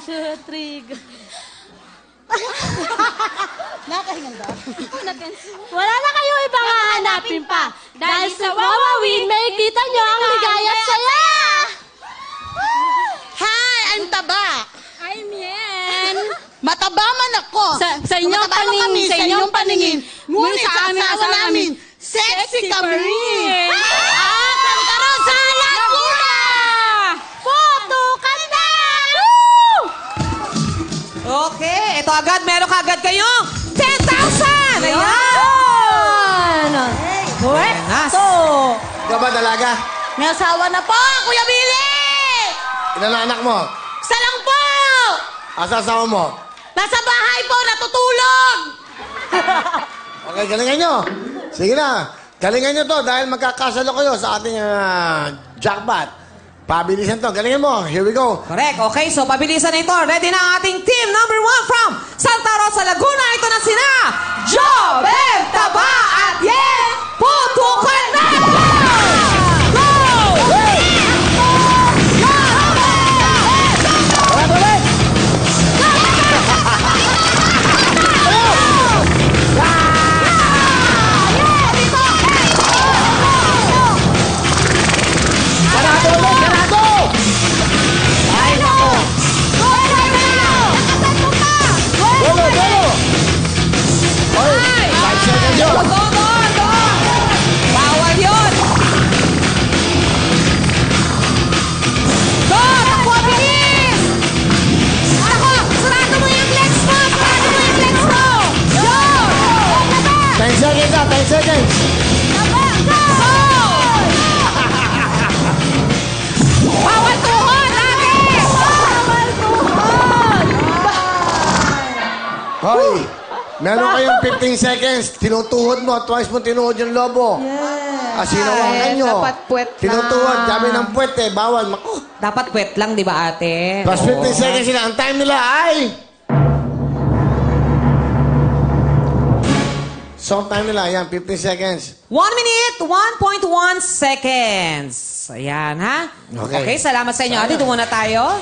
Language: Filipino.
2, 3, go. Nakahingal ba? Wala na kayo ibang hahanapin pa. Dahil sa Wawawin, may kita nyo ang ligaya at saya. Hi, I'm Taba. I'm Yen. Mataba man ako. Sa inyong Mataba man paningin, kami, sa inyong paningin. Ngunit sa aming asawa namin, sexy kami. At ang karoon sa Laguna! Putukan na! Okay, ito agad. Meron ka agad kayong 10,000! Ayan! Pwesto. Ikaw ba dalaga? May asawa na po, Kuya Billy! Ilan ang anak mo? Isa lang po! Asa asawa mo? Nasa bahay po, natutulog! Okay, galingan nyo. Sige na. Galingan nyo to dahil magkakasalo kayo sa ating jackpot. Pabilisan to. Galingan mo. Here we go. Correct. Okay, so pabilisan na ito. Ready na ang ating team number 1 from Santa Rosa, Laguna. Ito na sina Joel, Taba at Yen. Putukan na! Go! Bawal yun! Go! Takbo, bilis! Ako! Sarado mo yung legs mo! Sarado mo yung legs mo! Go! 10 seconds na. 10 seconds. Go! Bawal tuhod! Lagi! Bawal tuhod! Hoy. Meron kayong 15 seconds. Tinutuhod mo. Twice mo tinuhod yung lobo. Asinawangan nyo. Dapat puwet lang. Tinutuhod. Sabi ng puwet eh. Bawal. Dapat puwet lang, di ba ate? Plus 15 seconds sila. Ang time nila ay... Song time nila. Ayan, 15 seconds. 1 minute, 1.1 seconds. Ayan, ha? Okay. Okay, salamat sa inyo. Ate, doon muna tayo.